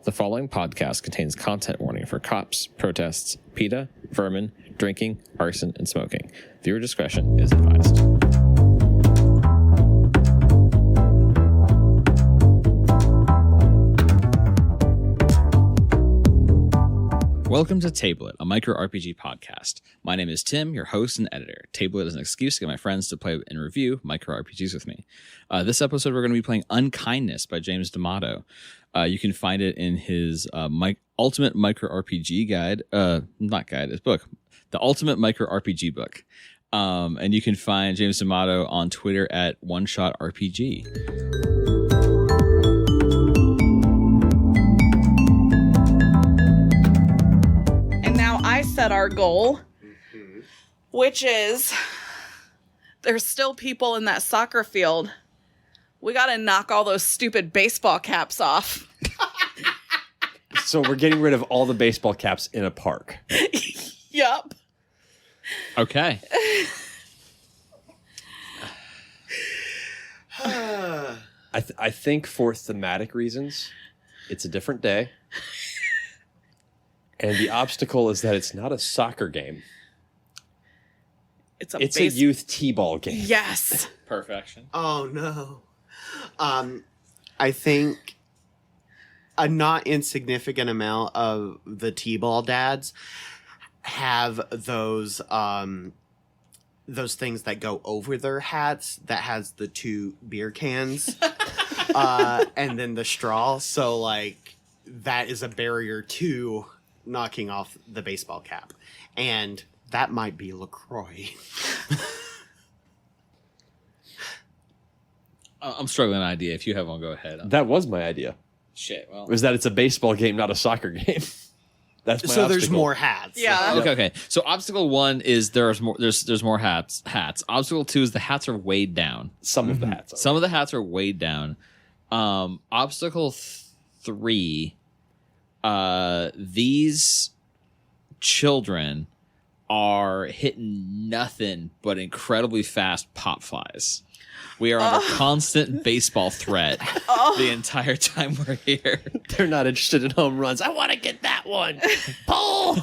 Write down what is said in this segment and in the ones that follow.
The following podcast contains content warning for cops, protests, PETA, vermin, drinking, arson, and smoking. Viewer discretion is advised. Welcome to Table It, a micro RPG podcast. My name is Tim, your host and editor. Table It is an excuse to get my friends to play and review micro RPGs with me. This episode, we're going to be playing Unkindness by James D'Amato. You can find it in his Ultimate Micro RPG guide, not guide, his book, the Ultimate Micro RPG book. And you can find James D'Amato on Twitter at OneShotRPG. I set our goal, which is there's still people in that soccer field. We got to knock all those stupid baseball caps off. So we're getting rid of all the baseball caps in a park. Yup. Okay. I think for thematic reasons, it's a different day. And the obstacle is that it's not a soccer game. It's a youth t-ball game. Yes. Perfection. Oh, no. I think a not insignificant amount of the t-ball dads have those things that go over their hats that has the two beer cans and then the straw. So, like, that is a barrier to knocking off the baseball cap. And that might be LaCroix. I'm struggling with an idea. If you have one, go ahead. That was my idea. Shit. Well, Was that it's a baseball game, not a soccer game. That's my So there's obstacle. more hats. Yeah. Okay. So obstacle 1 is there's more hats. Obstacle 2 is the hats are weighed down. Some of the hats. Some of the hats are weighed down. Obstacle 3, these children are hitting nothing but incredibly fast pop flies. We are under constant baseball threat the entire time we're here. They're not interested in home runs. I want to get that one. Pull.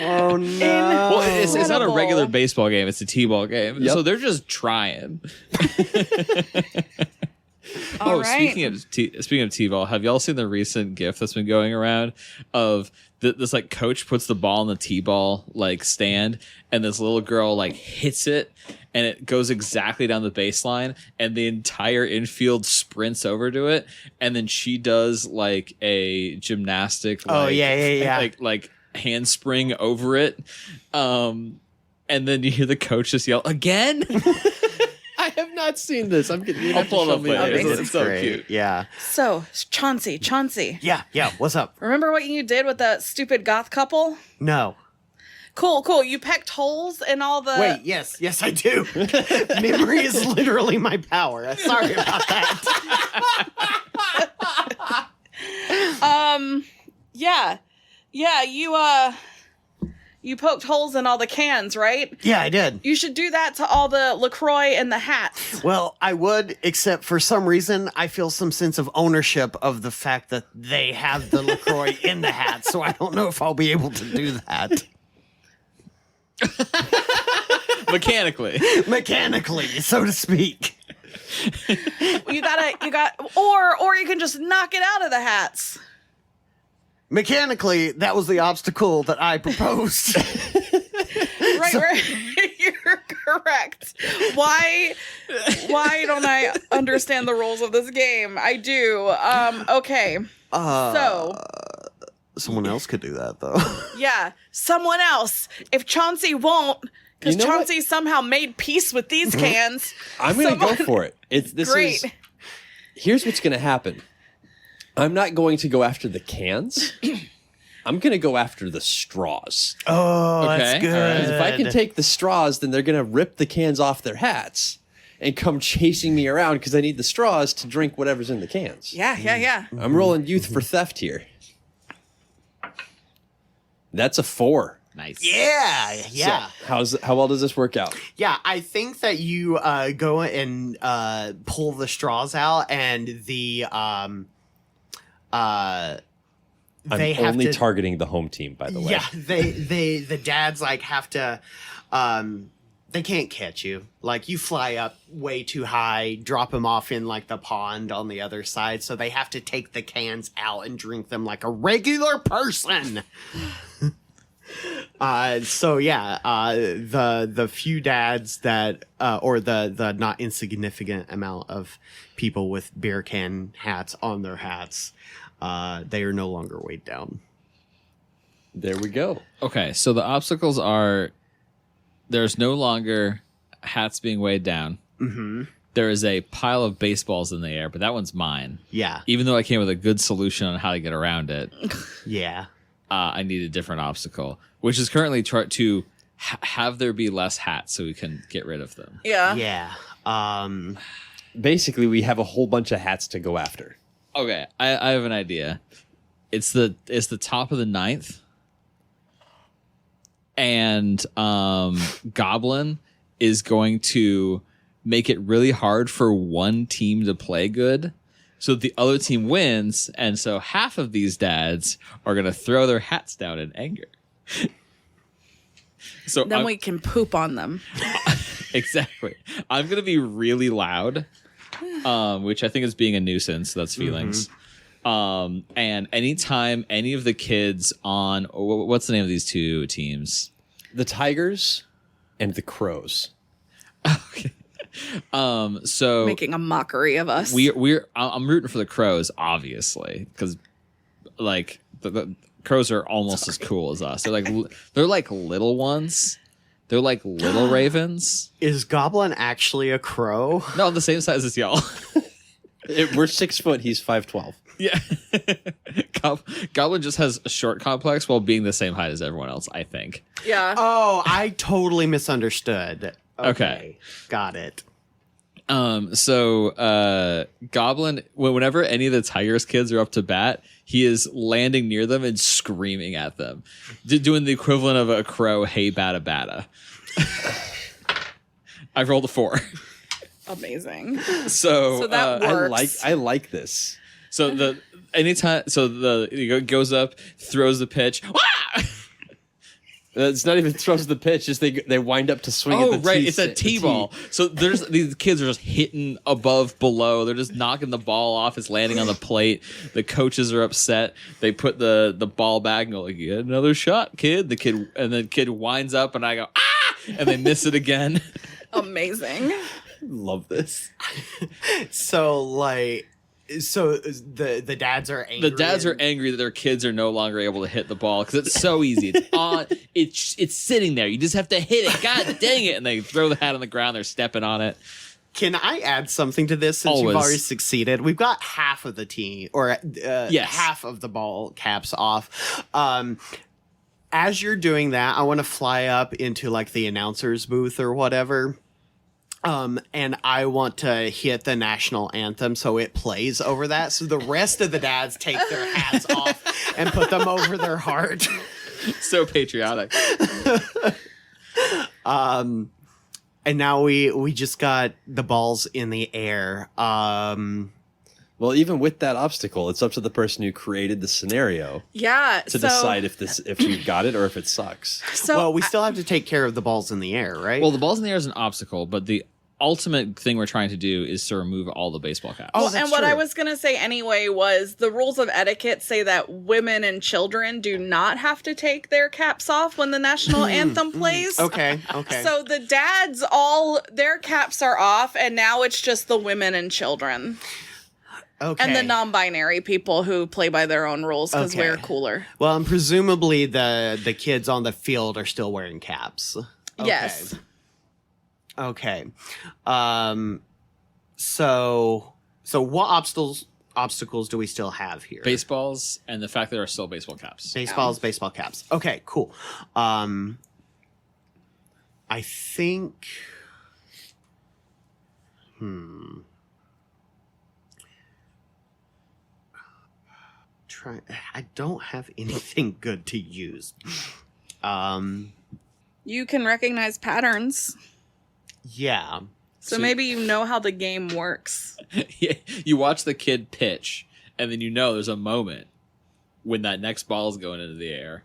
Oh, no. Well, it's not a Incredible. regular baseball game. It's a t-ball game. Yep. So they're just trying. All right. Speaking of t-ball, have y'all seen the recent GIF that's been going around of this like coach puts the ball in the t-ball like stand, and this little girl like hits it, and it goes exactly down the baseline, and the entire infield sprints over to it, and then she does like a gymnastic. Oh, like, yeah. like handspring over it, and then you hear the coach just yell again. I have not seen this. I'm getting. I'll pull it up later. This It's so cute. Yeah. So, Chauncey. Yeah. What's up? Remember what you did with that stupid goth couple? No. Cool. You pecked holes in all the... Wait, yes, I do. Memory is literally my power. Sorry about that. Yeah, you poked holes in all the cans, right? Yeah, I did. You should do that to all the LaCroix and the hats. Well, I would, except for some reason, I feel some sense of ownership of the fact that they have the LaCroix in the hat, so I don't know if I'll be able to do that. Mechanically, so to speak. Or you can just knock it out of the hats. Mechanically, that was the obstacle that I proposed. Right. You're correct. Why don't I understand the rules of this game? I do. Okay. So Someone else could do that, though. yeah, someone else. If Chauncey won't, because You know what? Chauncey somehow made peace with these cans. I'm going to go someone- for it. Great. Here's what's going to happen. I'm not going to go after the cans. I'm going to go after the straws. Oh, Okay, that's good. all right. If I can take the straws, then they're going to rip the cans off their hats and come chasing me around because I need the straws to drink whatever's in the cans. Yeah. I'm rolling youth for theft here. That's a 4. Nice. Yeah. So how well does this work out? Yeah, I think that you go and pull the straws out, and the they I'm have only to targeting the home team, by the way. Yeah, the dads like have to they can't catch you. Like you fly up way too high, drop them off in like the pond on the other side, so they have to take the cans out and drink them like a regular person. The few dads that or the not insignificant amount of people with beer can hats on their hats, they are no longer weighed down. There we go. Okay, so the obstacles are there's no longer hats being weighed down. Mm-hmm. There is a pile of baseballs in the air, but that one's mine. Yeah. Even though I came with a good solution on how to get around it, Yeah. I need a different obstacle, which is currently to have there be less hats so we can get rid of them. Yeah. Yeah. Basically, we have a whole bunch of hats to go after. Okay, I have an idea. It's the top of the 9th, and Goblin is going to make it really hard for one team to play good, so the other team wins, and so half of these dads are going to throw their hats down in anger. So Then we can poop on them. exactly. I'm going to be really loud, which I think is being a nuisance. That's feelings. And anytime any of the kids on what's the name of these two teams? The Tigers and the Crows. Okay. So Making a mockery of us. I'm rooting for the Crows, obviously, because like the Crows are almost as cool as us. They're like little ones. They're like little ravens. Is Goblin actually a crow? No, the same size as y'all. We're 6 foot. He's 5'12". Yeah. Goblin just has a short complex while being the same height as everyone else, I think. Yeah. Oh, I totally misunderstood. Okay. Got it. So Goblin, whenever any of the Tigers kids are up to bat, he is landing near them and screaming at them, doing the equivalent of a crow, hey, bada, bada. I've rolled a 4. Amazing. So that works. I like this. So he goes up, throws the pitch. Wah! It's not even throws the pitch; just they wind up to swing. Oh, at the right, tee, it's a T-ball. So there's these kids are just hitting above, below. They're just knocking the ball off. It's landing on the plate. The coaches are upset. They put the ball back and go like, "Get another shot, kid." The kid winds up, and I go, "Ah!" and they miss it again. Amazing. Love this. So the dads are angry. The dads are angry that their kids are no longer able to hit the ball because it's so easy. It's on. It's sitting there. You just have to hit it. God dang it! And they throw the hat on the ground. They're stepping on it. Can I add something to this since Always. you've already succeeded? We've got half of the team, or Yes. half of the ball caps off. As you're doing that, I want to fly up into like the announcer's booth or whatever. And I want to hit the national anthem so it plays over that. So the rest of the dads take their hats off and put them over their heart. So patriotic. And now we just got the balls in the air. Well, even with that obstacle, it's up to the person who created the scenario Yeah. to decide if you got it or if it sucks. So well, we still have to take care of the balls in the air, right? Well, the balls in the air is an obstacle, but the ultimate thing we're trying to do is to remove all the baseball caps. Oh, Well, that's and what true. I was going to say anyway was the rules of etiquette say that women and children do not have to take their caps off when the national anthem plays. Okay. So the dads, all their caps are off, and now it's just the women and children. Okay. And the non-binary people who play by their own rules because Okay. we're cooler. Well, and presumably the kids on the field are still wearing caps. Okay. Yes. Okay. So what obstacles do we still have here? Baseballs and the fact that there are still baseball caps. Baseball caps. Okay, cool. I think I don't have anything good to use. You can recognize patterns. Yeah. So maybe you know how the game works. Yeah, you watch the kid pitch, and then you know there's a moment when that next ball is going into the air.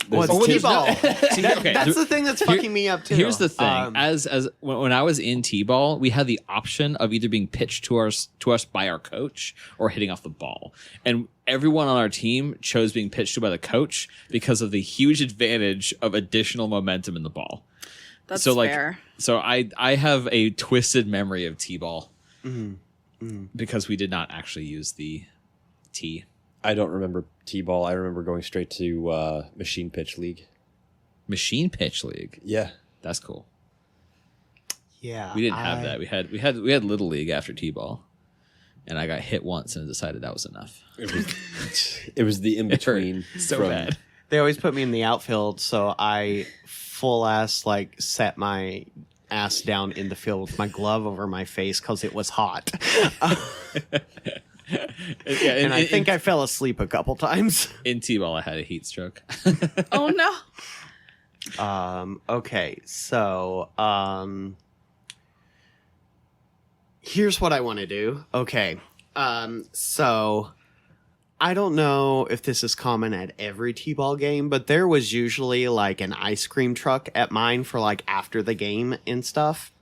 Well, There's- it's T-ball. See, okay, That's the thing that's fucking me up too. Here's the thing: when I was in T-ball, we had the option of either being pitched to us by our coach or hitting off the ball, and everyone on our team chose being pitched to by the coach because of the huge advantage of additional momentum in the ball. That's so like, fair. so I have a twisted memory of T-ball because we did not actually use the T. I don't remember T-ball. I remember going straight to Machine Pitch League. Machine Pitch League. Yeah. That's cool. Yeah. We didn't have that. We had Little League after T-ball, and I got hit once and decided that was enough. It was the in between. So bad. They always put me in the outfield, so I full ass like set my ass down in the field with my glove over my face because it was hot. Yeah, And I think I fell asleep a couple times. in T-ball I had a heat stroke. Oh no. Okay, so here's what I want to do. Okay. So I don't know if this is common at every T-ball game, but there was usually like an ice cream truck at mine for like after the game and stuff.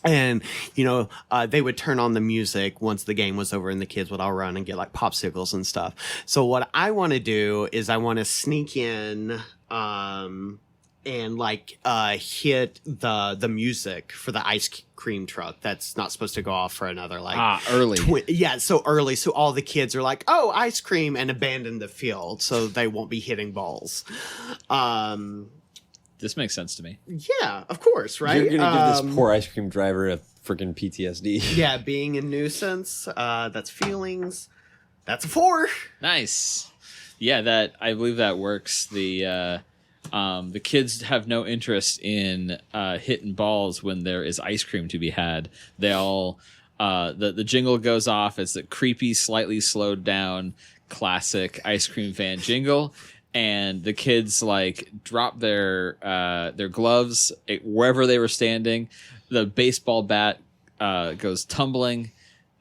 And, you know, they would turn on the music once the game was over and the kids would all run and get like popsicles and stuff. So what I want to do is I want to sneak in and like hit the music for the ice cream truck that's not supposed to go off for another like Early. so early, so all the kids are like, oh, ice cream, and abandon the field so they won't be hitting balls. This makes sense to me. Yeah, of course, right? You're gonna give this poor ice cream driver a freaking PTSD. Yeah, being a nuisance, that's feelings. That's a 4. Nice. Yeah, I believe that works. The kids have no interest in hitting balls when there is ice cream to be had. They all the jingle goes off. It's a creepy, slightly slowed down, classic ice cream van jingle. And the kids like drop their gloves wherever they were standing. The baseball bat goes tumbling,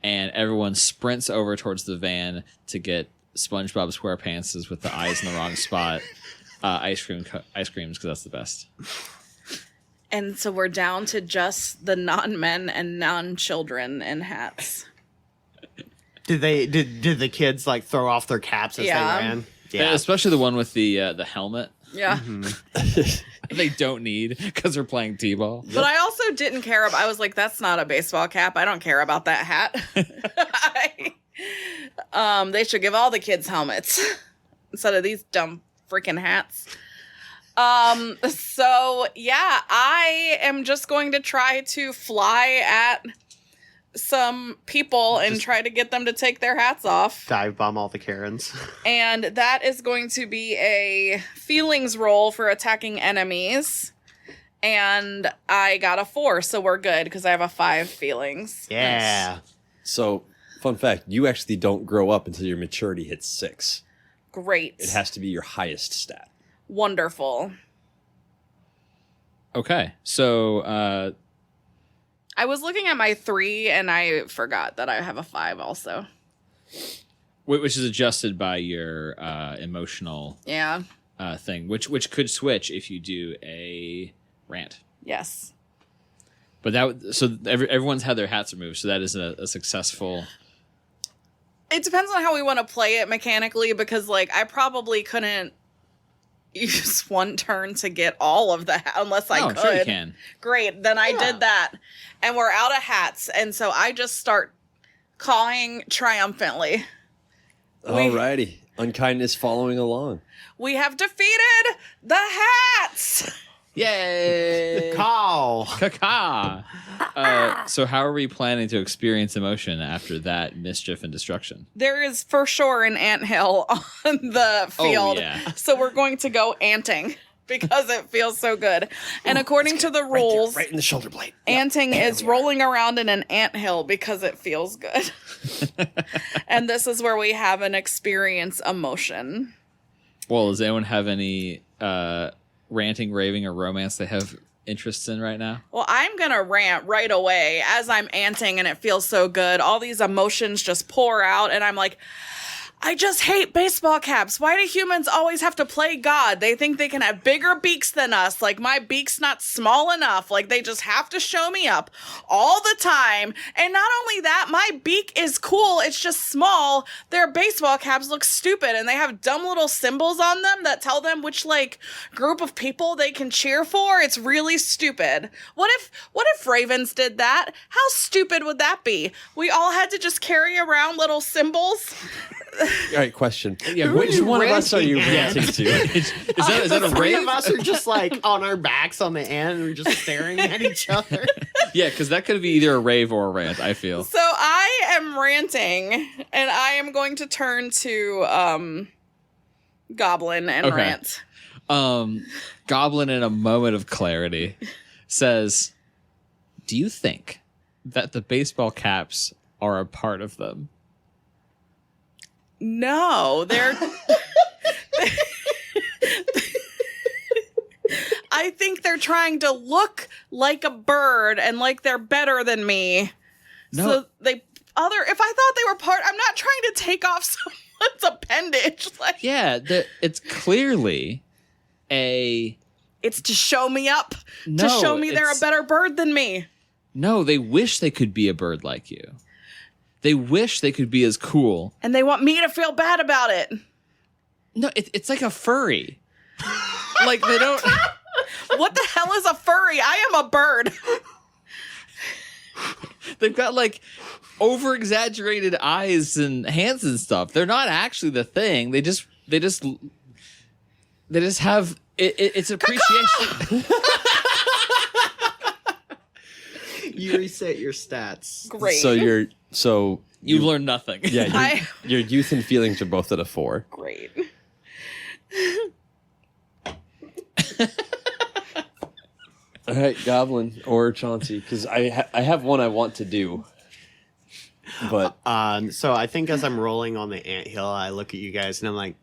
and everyone sprints over towards the van to get SpongeBob SquarePants with the eyes in the wrong spot. Ice creams because that's the best. And so we're down to just the non-men and non-children in hats. Did the kids like throw off their caps as Yeah. they ran? Yeah. Especially the one with the helmet. Yeah. They don't need because they're playing T-ball. But I also didn't care about, I was like, that's not a baseball cap. I don't care about that hat. They should give all the kids helmets instead of these dumb freaking hats. So yeah, I am just going to try to fly at some people and try to get them to take their hats off. Dive bomb all the Karens. And that is going to be a feelings roll for attacking enemies. And I got a 4, so we're good because I have a 5 feelings. Yeah. So, fun fact, you actually don't grow up until your maturity hits 6. Great. It has to be your highest stat. Wonderful. Okay, so I was looking at my 3 and I forgot that I have a 5 also. which is adjusted by your emotional Yeah. thing, which could switch if you do a rant. Yes. But everyone's had their hats removed, so that is a successful. It depends on how we want to play it mechanically, because like I probably couldn't use one turn to get all of the unless I could. Sure you can. Great, then I did that, and we're out of hats, and so I just start cawing triumphantly. Alrighty. Unkindness following along. We have defeated the hats. Yay! Call. Caca. So how are we planning to experience emotion after that mischief and destruction? There is for sure an anthill on the field, yeah. so we're going to go anting because it feels so good. And according to the rules, Right in the shoulder blade. anting is rolling around in an anthill because it feels good. And this is where we have an experience emotion. Well, does anyone have any ranting, raving, or romance they have interests in right now? Well, I'm going to rant right away as I'm anting and it feels so good. All these emotions just pour out and I'm like, I just hate baseball caps. Why do humans always have to play God? They think they can have bigger beaks than us. Like, my beak's not small enough. Like, they just have to show me up all the time. And not only that, my beak is cool. It's just small. Their baseball caps look stupid, and they have dumb little symbols on them that tell them which, like, group of people they can cheer for. It's really stupid. What if Ravens did that? How stupid would that be? We all had to just carry around little symbols. All right, question. Yeah, Who Which are you one of us are you ranting ranting to? Is that a Three rave? of us are just like on our backs on the end and we're just staring at each other. Yeah, because that could be either a rave or a rant, I feel. So I am ranting, and I am going to turn to Goblin and Okay. rant. Goblin, in a moment of clarity, says, do you think that the baseball caps are a part of them? No, they're. I think they're trying to look like a bird and like they're better than me. No. So if I thought they were part, I'm not trying to take off someone's appendage. Like, Yeah, it's clearly a... it's to show me up, No, to show me they're a it's- better bird than me. No, they wish they could be a bird like you. They wish they could be as cool. And they want me to feel bad about it. No, it's like a furry. Like, they don't... What the hell is a furry? I am a bird. They've got, like, over-exaggerated eyes and hands and stuff. They're not actually the thing. They just have... It's appreciation... You reset your stats. Great. So You've learned nothing. yeah, your youth and feelings are both at a 4. Great. All right, Goblin or Chauncey, because I have one I want to do, but So I think as I'm rolling on the anthill, I look at you guys and I'm like,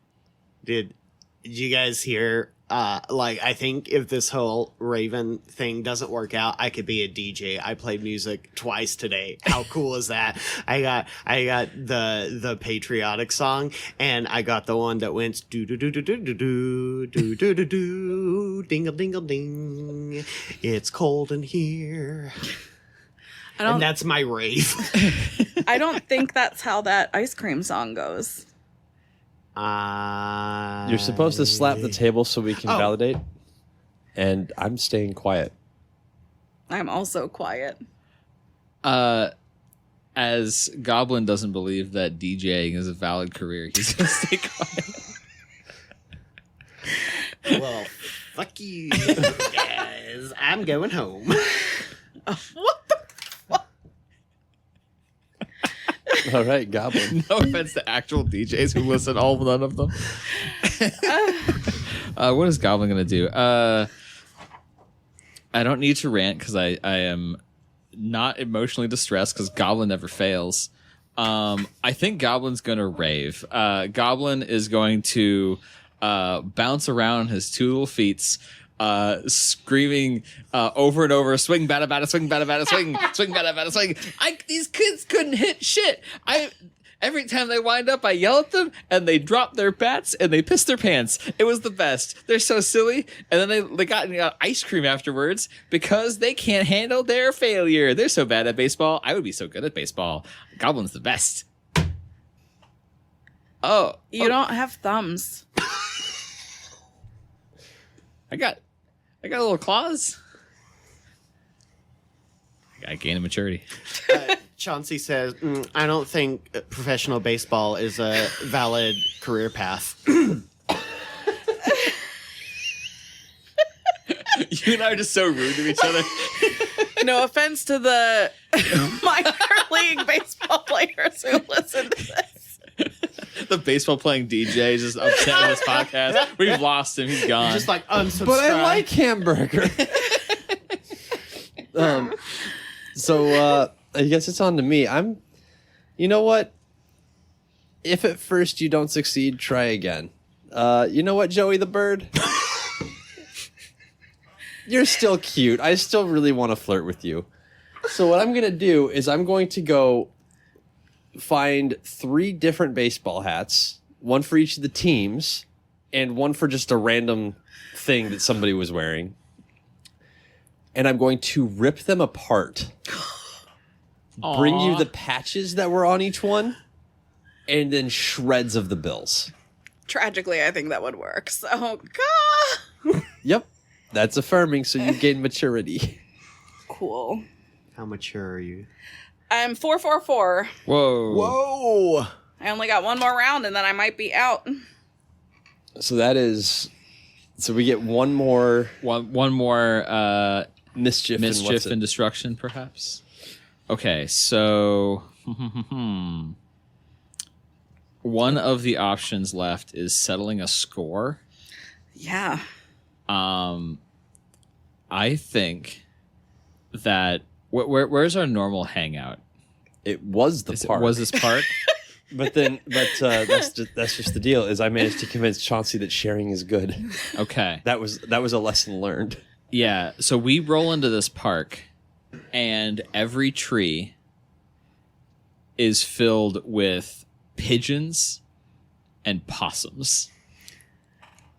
did you guys hear? I think if this whole Raven thing doesn't work out, I could be a DJ. I played music twice today. How cool is that? I got the patriotic song, and I got the one that went do do do do do do do do do do do dingle dingle ding. It's cold in here. And that's my rave. I don't think that's how that ice cream song goes. you're supposed to slap the table so we can validate. And I'm staying quiet. I'm also quiet. As Goblin doesn't believe that DJing is a valid career, he's going to stay quiet. Well, fuck you guys. I'm going home. What the fuck? All right, Goblin. No offense to actual DJs who listen, none of them. What is Goblin going to do? I don't need to rant because I am not emotionally distressed because Goblin never fails. I think Goblin's going to rave. Goblin is going to bounce around his 2 little feet, screaming over and over, swing, bada, bada, swing, bada, bada, swing, swing, bada, bada, swing. These kids couldn't hit shit. Every time they wind up, I yell at them, and they drop their bats, and they piss their pants. It was the best. They're so silly. And then they got ice cream afterwards because they can't handle their failure. They're so bad at baseball. I would be so good at baseball. Goblin's the best. Oh. You don't have thumbs. I got little claws. I gain a maturity. Chauncey says, I don't think professional baseball is a valid career path. You and I are just so rude to each other. No offense to the minor league baseball players who listen to this. The baseball playing DJ is just upset with this podcast. We've lost him. He's gone. Just like unsubscribe. But I like hamburger. So I guess it's on to me. You know what? If at first you don't succeed, try again. You know what, Joey the bird? You're still cute. I still really want to flirt with you. So what I'm going to do is I'm going to go find 3 different baseball hats, one for each of the teams, and one for just a random thing that somebody was wearing. And I'm going to rip them apart. Bring you the patches that were on each one, and then shreds of the bills. Tragically, I think that would work. So, Yep. That's affirming, so you gain maturity. cool. How mature are you? I'm 444. Whoa. Whoa! I only got one more round, and then I might be out. So that is... So we get one more One more mischief and destruction, perhaps. Okay, so one of the options left is settling a score. Yeah. I think that where's our normal hangout? It was the park. Was this park? But that's just the deal. Is I managed to convince Chauncey that sharing is good. Okay, That was a lesson learned. yeah. So we roll into this park, and every tree is filled with pigeons and possums.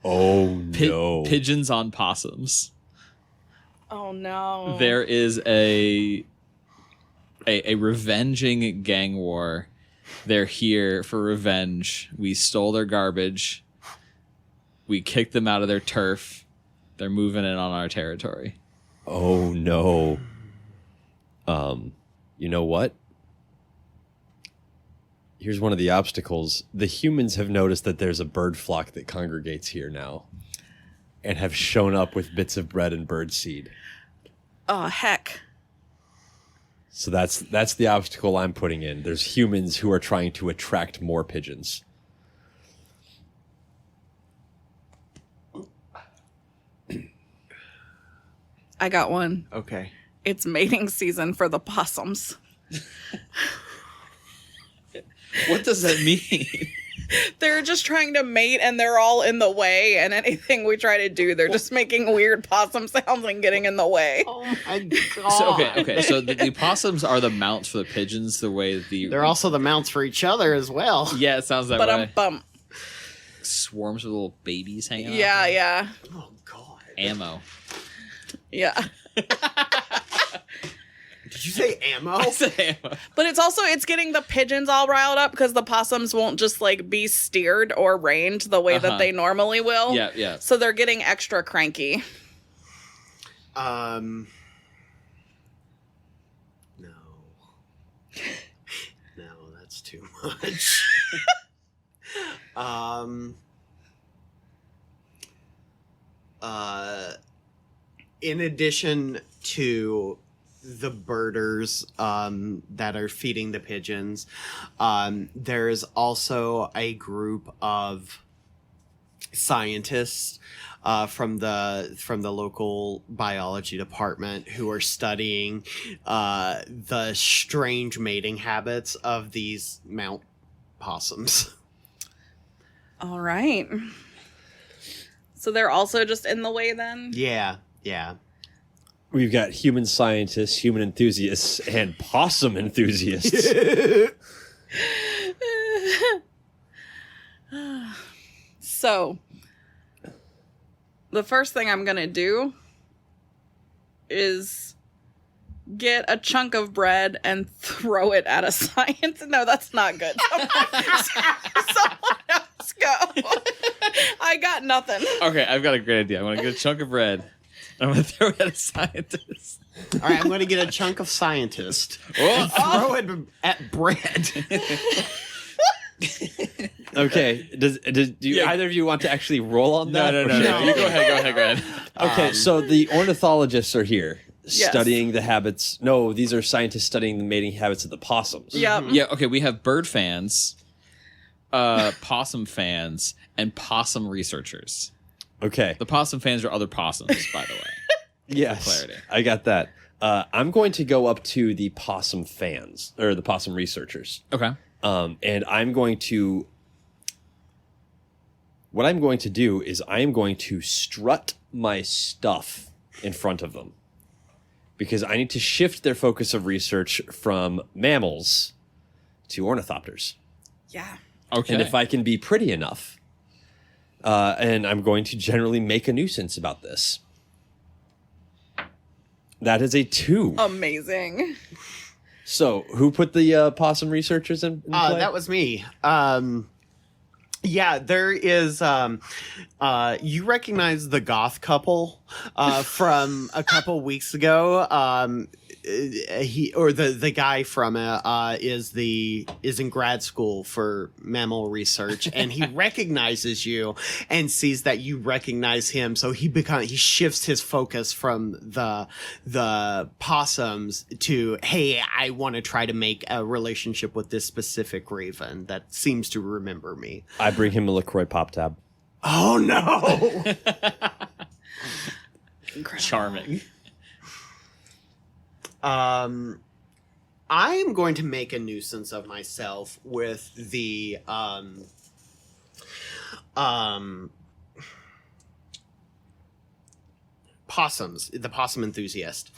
Oh Pigeons on possums. Oh, no. There is a revenging gang war. They're here for revenge. We stole their garbage. We kicked them out of their turf. They're moving in on our territory. Oh no. You know what? Here's one of the obstacles. The humans have noticed that there's a bird flock that congregates here now, and have shown up with bits of bread and bird seed. Oh, heck. So that's the obstacle I'm putting in. There's humans who are trying to attract more pigeons. I got one. Okay. It's mating season for the possums. What does that mean? They're just trying to mate, and they're all in the way, and anything we try to do, they're just making weird possum sounds and getting in the way. Oh my god. So, okay. So the possums are the mounts for the pigeons. The way They're also the mounts for each other as well. yeah, it sounds that But way. bump. Swarms of little babies hanging out. Yeah, yeah, Oh god. Ammo. yeah. Did you say ammo? Ammo. But it's getting the pigeons all riled up because the possums won't just like be steered or reined the way that they normally will. Yeah, yeah. So they're getting extra cranky. No. No, that's too much. In addition to the birders that are feeding the pigeons, there's also a group of scientists from the local biology department who are studying the strange mating habits of these mount possums. All right. So they're also just in the way then? Yeah. We've got human scientists, human enthusiasts, and possum enthusiasts. So, the first thing I'm going to do is get a chunk of bread and throw it at a science. No, that's not good. Someone else go. I got nothing. Okay, I've got a great idea. I'm gonna get a chunk of bread. I'm gonna throw it at a scientist. All right, I'm going to get a chunk of scientist Oh, throw it at bread. Okay. Do either of you want to actually roll on that? no. Or should I- You go ahead. Okay, so the ornithologists are here Yes. studying the habits. No, these are scientists studying the mating habits of the possums. Yep. Yeah, okay, we have bird fans, possum fans, and possum researchers. Okay. The possum fans are other possums, by the way. Yes. clarity. I got that. I'm going to go up to the possum fans, or the possum researchers. Okay. And I'm going to... What I'm going to do is I am going to strut my stuff in front of them. Because I need to shift their focus of research from mammals to ornithopters. Yeah. Okay. And if I can be pretty enough, and I'm going to generally make a nuisance about this. That is a 2. Amazing. So, who put the possum researchers in play? That was me. Yeah, there is. You recognize the goth couple from a couple weeks ago. The guy from it is in grad school for mammal research, and he recognizes you and sees that you recognize him. So he shifts his focus from the possums to, hey, I want to try to make a relationship with this specific raven that seems to remember me. I bring him a LaCroix pop tab. Oh no! Incredible. Charming. I am going to make a nuisance of myself with the possums, the possum enthusiast,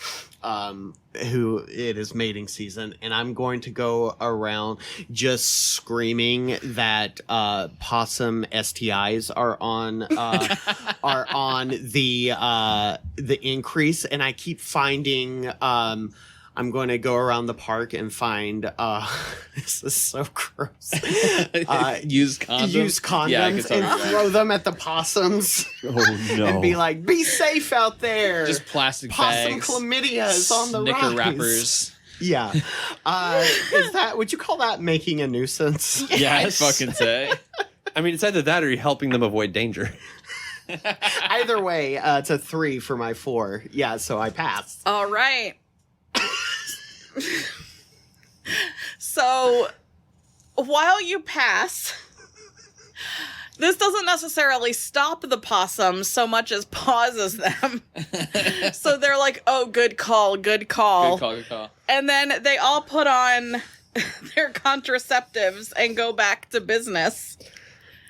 who it is mating season, and I'm going to go around just screaming that possum STIs are on the increase, and I keep finding I'm going to go around the park and find this is so gross. Used condoms. Use condoms Yeah, I can tell and you that. throw them at the possums. Oh, no. And be like, be safe out there. Just plastic Possum bags. chlamydia is on the Snicker rise. wrappers. Yeah. Would you call that making a nuisance? Yeah, I'd fucking say. I mean, it's either that or you're helping them avoid danger. Either way, it's a 3 for my 4. Yeah, so I passed. All right. So, while you pass, this doesn't necessarily stop the possums so much as pauses them. So they're like, oh, good call, good call. Good call, good call. And then they all put on their contraceptives and go back to business.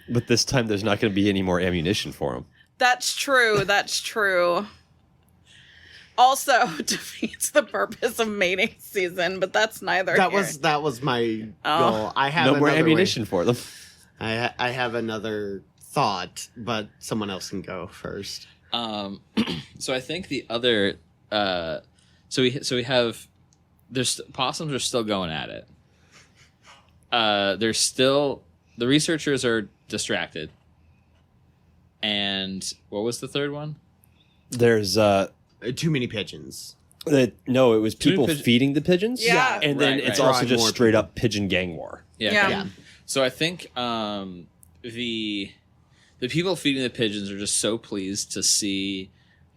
But this time there's not going to be any more ammunition for them. That's true. That's true. Also defeats the purpose of mating season, but that's neither That here. was my Oh. goal. I have No more another ammunition for them. I have another thought, but someone else can go first. So I think the other so we have possums are still going at it. There's still the researchers are distracted. And what was the third one? There's Too many pigeons. no, it was Too many people pigeon- feeding the pigeons. Yeah. And then Right, it's right. also Drawing just more straight up pigeon gang war. Yeah. Yeah. So I think the people feeding the pigeons are just so pleased to see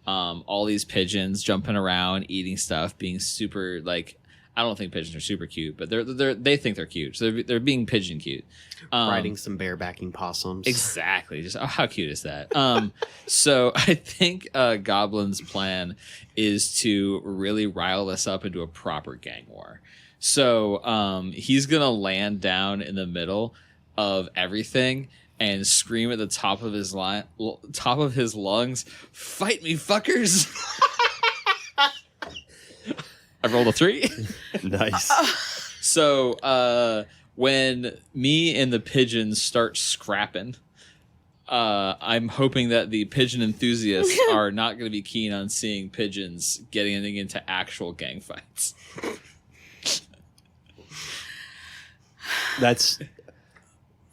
all these pigeons jumping around, eating stuff, being super like. I don't think pigeons are super cute, but they think they're cute, so they're being pigeon cute. Riding some barebacking possums. Exactly. Just how cute is that? So I think Goblin's plan is to really rile us up into a proper gang war. So he's gonna land down in the middle of everything and scream at the top of his lungs, "Fight me, fuckers!" I rolled a 3. Nice. So when me and the pigeons start scrapping, I'm hoping that the pigeon enthusiasts are not going to be keen on seeing pigeons getting into actual gang fights. That's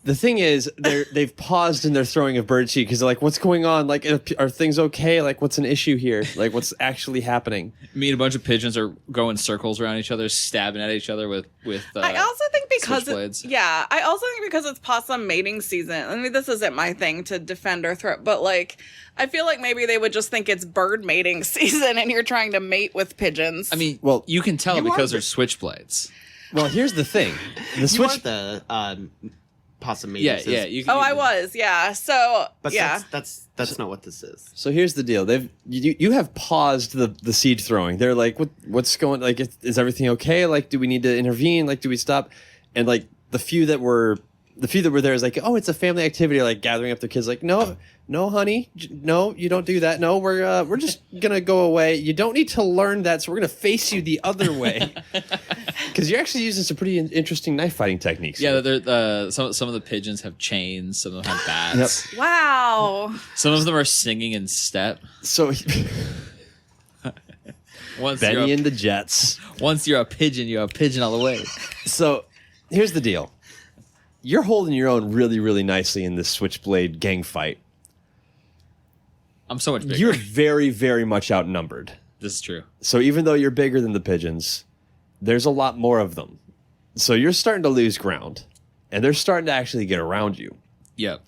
the thing is they've paused in their throwing of birdseed because they're like, what's going on? Like, are things okay? Like, what's an issue here? Like, what's actually happening? Me and a bunch of pigeons are going circles around each other, stabbing at each other with I also think because switchblades. I also think because it's possum mating season. I mean, this isn't my thing to defend or threat, but like, I feel like maybe they would just think it's bird mating season, and you're trying to mate with pigeons. I mean, Well, you can tell you because are they're switchblades. Well, here's the thing. The You switch. are the possum mating Yeah, system. yeah. You, I was, yeah. So But yeah, that's not what this is. So here's the deal. You have paused the seed throwing. They're like, what's going? Like, is everything okay? Like, do we need to intervene? Like, do we stop? And like the few that were the few that were there is like, oh, it's a family activity, like gathering up the kids. Like, no, honey, no, you don't do that. No, we're just gonna go away. You don't need to learn that, so we're gonna face you the other way. Because you're actually using some pretty interesting knife fighting techniques. Yeah, some of the pigeons have chains. Some of them have bats. Yep. Wow. Some of them are singing in step. So Benny and the Jets. Once you're a pigeon all the way. So here's the deal. You're holding your own really, really nicely in this switchblade gang fight. I'm so much bigger. You're very, very much outnumbered. This is true. So even though you're bigger than the pigeons, there's a lot more of them. So you're starting to lose ground. And they're starting to actually get around you. Yep.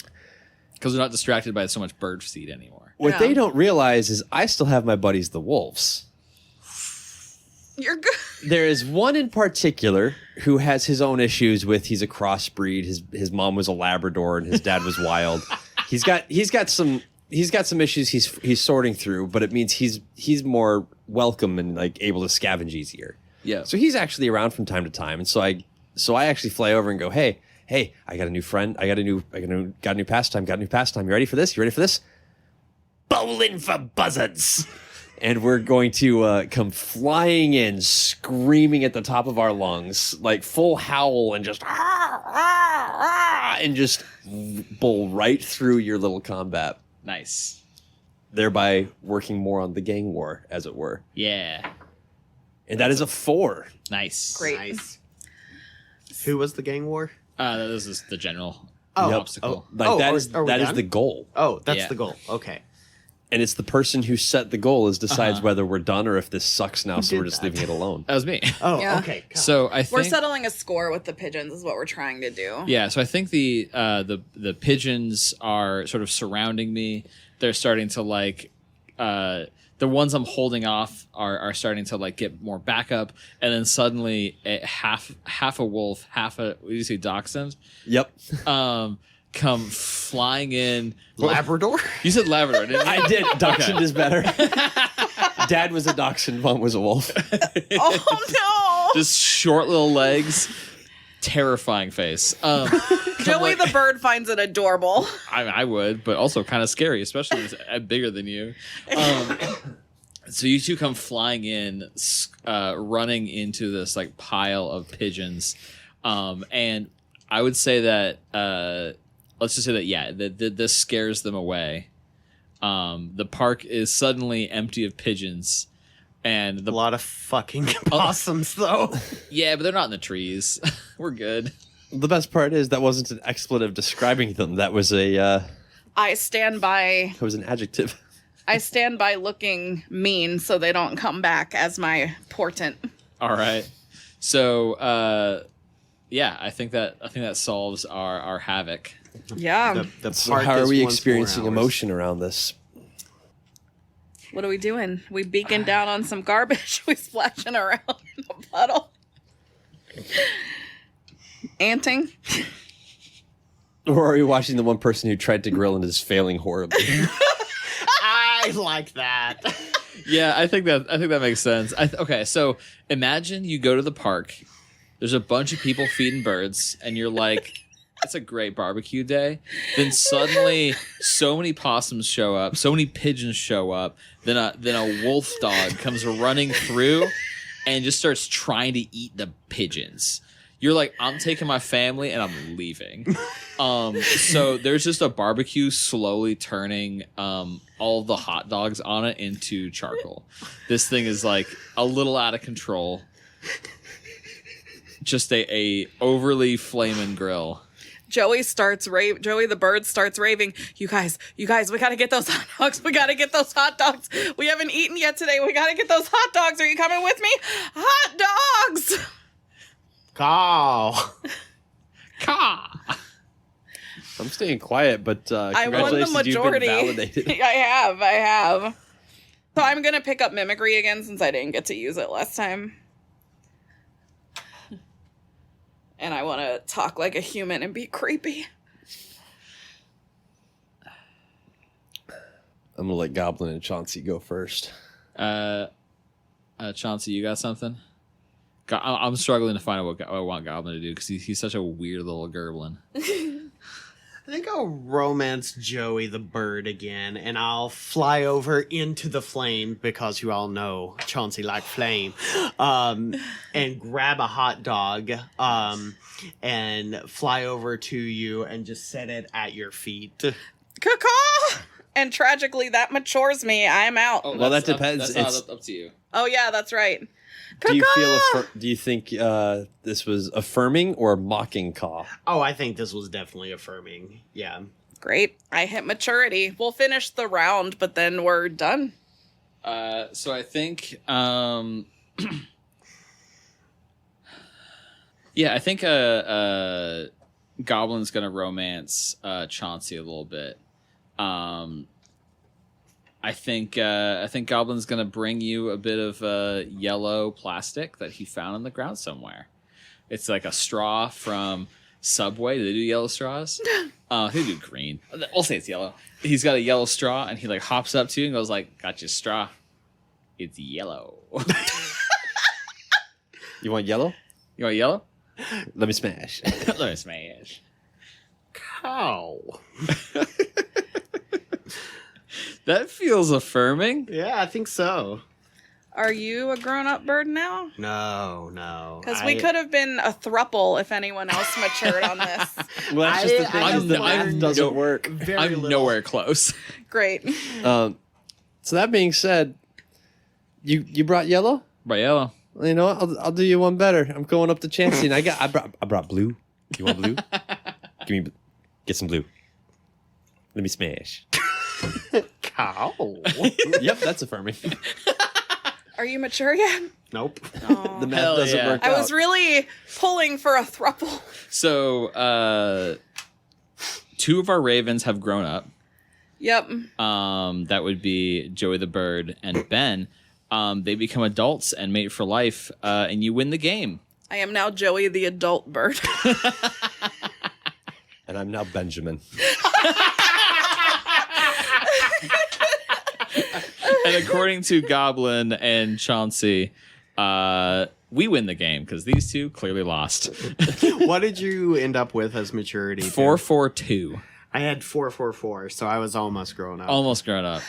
Because they're not distracted by so much bird seed anymore. What they don't realize is I still have my buddies, the wolves. You're good. There is one in particular who has his own issues with. He's a crossbreed. His mom was a Labrador and his dad was wild. He's got some issues he's sorting through, but it means he's more welcome and like able to scavenge easier. Yeah. So he's actually around from time to time, and so I actually fly over and go, hey, I got a new friend. I got a new pastime. You ready for this? Bowling for buzzards. And we're going to come flying in, screaming at the top of our lungs, like full howl, and just bowl right through your little combat. Nice. Thereby working more on the gang war, as it were. Yeah. And that is a 4. Nice. Great. Nice. Who was the gang war? This is the general Oh, obstacle. That is are we done? the goal. Oh, that's Yeah. the goal. Okay. And it's the person who set the goal decides whether we're done or if this sucks now, so did we're just that? leaving it alone. That was me. Oh, Yeah. okay. God. So I think We're settling a score with the pigeons is what we're trying to do. Yeah, so I think the pigeons are sort of surrounding me. They're starting to like the ones I'm holding off are starting to like get more backup, and then suddenly half a wolf, half a what did you say, dachshund? Yep. Come flying in. Labrador? You said Labrador, didn't you? I did. Dachshund is better. Dad was a dachshund, mom was a wolf. Oh no! Just short little legs, terrifying face. Joey the bird finds it adorable. I would, but also kind of scary, especially if it's bigger than you. So you two come flying in, running into this like pile of pigeons, and I would say that let's just say that this scares them away. The park is suddenly empty of pigeons, and A lot of fucking possums, though. yeah, but they're not in the trees. We're good. The best part is that wasn't an expletive describing them. That was I stand by. that was an adjective. I stand by looking mean so they don't come back as my portent. All right. So yeah, I think that solves our havoc. Yeah. The So park how are is we once experiencing more ours. emotion around this? What are we doing? We beaking down on some garbage. We splashing around in a puddle. Anting. Or are we watching the one person who tried to grill and is failing horribly? I like that. Yeah, I think that makes sense. Okay, so imagine you go to the park. There's a bunch of people feeding birds, and you're like, "It's a great barbecue day." Then suddenly, so many possums show up, so many pigeons show up. Then a wolf dog comes running through, and just starts trying to eat the pigeons. You're like, I'm taking my family and I'm leaving. So there's just a barbecue slowly turning all the hot dogs on it into charcoal. This thing is like a little out of control. Just a overly flaming grill. Joey the bird starts raving. You guys, we gotta get those hot dogs. We gotta get those hot dogs. We haven't eaten yet today. We gotta get those hot dogs. Are you coming with me? Hot dogs! Caw. Caw! I'm staying quiet, but I won the congratulations, majority. you've been validated. I have. So I'm gonna pick up mimicry again since I didn't get to use it last time. And I want to talk like a human and be creepy. I'm gonna let Goblin and Chauncey go first. Chauncey, you got something? I'm struggling to find out what I want Goblin to do because he's such a weird little gerblin. I think I'll romance Joey the bird again, and I'll fly over into the flame because you all know Chauncey like flame, and grab a hot dog, and fly over to you and just set it at your feet. Caw-caw! And tragically, that matures me. I'm out. Oh, Well, that depends. That's It's- up to you. Oh, yeah, that's right. Do you Caw-caw! do you think this was affirming or mocking caw? Oh, I think this was definitely affirming. Yeah. Great. I hit maturity. We'll finish the round, but then we're done. So I think, yeah, I think Goblin's gonna romance Chauncey a little bit. I think Goblin's gonna bring you a bit of yellow plastic that he found on the ground somewhere. It's like a straw from Subway. Do they do yellow straws? They do green. We'll say it's yellow. He's got a yellow straw, and he like hops up to you and goes like, "Got your straw. It's yellow." You want yellow? You want yellow? Let me smash. Let me smash. Cow. That feels affirming. Yeah, I think so. Are you a grown-up bird now? No. Because we could have been a thruple if anyone else matured on this. Well, that's just the thing. I is the have math doesn't no- work. Very I'm little. nowhere close. Great. So that being said, you brought yellow. But yellow. You know what? I'll do you one better. I'm going up to Chancey, and I brought blue. You want blue? Get some blue. Let me smash. Cow. Yep, that's affirming. Are you mature yet? Nope. Oh. The math Hell doesn't yeah. work I out. was really pulling for a thruple. So, 2 of our ravens have grown up. Yep. That would be Joey the bird and Ben. They become adults and mate for life, and you win the game. I am now Joey the adult bird. And I'm now Benjamin. And according to Goblin and Chauncey, we win the game because these two clearly lost. What did you end up with as maturity? Tim? 4-4-2. I had 444, so I was almost grown up. Almost grown up.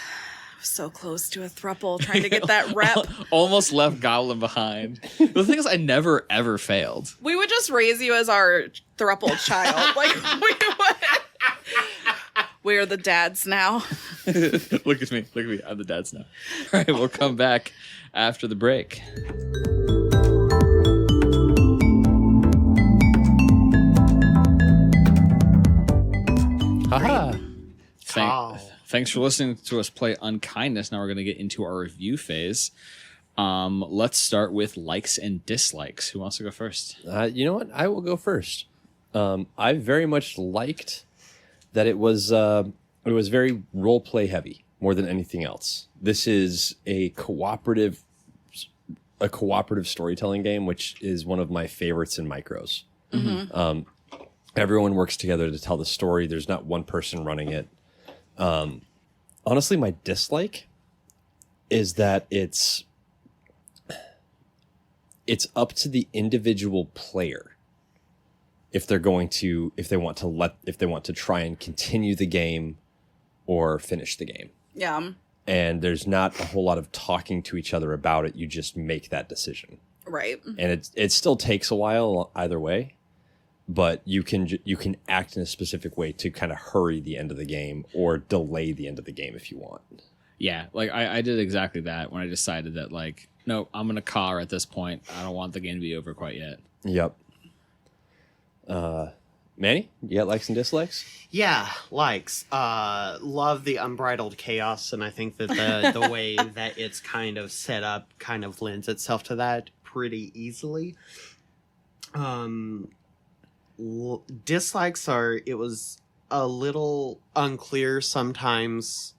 So close to a thruple, trying to get that rep. Almost left Goblin behind. The thing is, I never ever failed. We would just raise you as our thruple child. Like we would. We're the dads now. Look at me. I'm the dad's now. All right, we'll come back after the break. Haha. Cow. Thanks for listening to us play Unkindness. Now we're going to get into our review phase. Let's start with likes and dislikes. Who wants to go first? You know what? I will go first. I very much liked that it was very role play heavy more than anything else. This is a cooperative storytelling game, which is one of my favorites in micros. Mm-hmm. Everyone works together to tell the story. There's not one person running it. Honestly, my dislike is that it's up to the individual player if they want to try and continue the game or finish the game. Yeah. And there's not a whole lot of talking to each other about it. You just make that decision. Right. And it still takes a while either way, but you can act in a specific way to kind of hurry the end of the game or delay the end of the game if you want. Yeah, like I did exactly that when I decided that, like, no, I'm going to car at this point. I don't want the game to be over quite yet. Yep. Manny, you got likes and dislikes? Yeah, likes. Love the unbridled chaos, and I think that the way that it's kind of set up kind of lends itself to that pretty easily. Dislikes are, it was a little unclear sometimes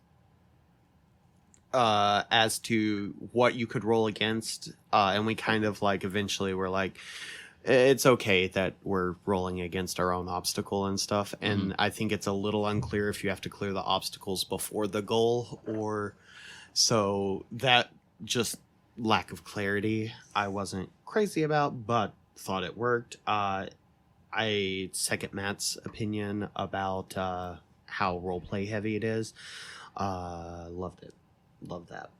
as to what you could roll against, and we kind of like eventually were like, it's okay that we're rolling against our own obstacle and stuff, and I think it's a little unclear if you have to clear the obstacles before the goal, or so that just lack of clarity I wasn't crazy about, but thought it worked. I second Matt's opinion about how roleplay heavy it is. Loved it. Loved that.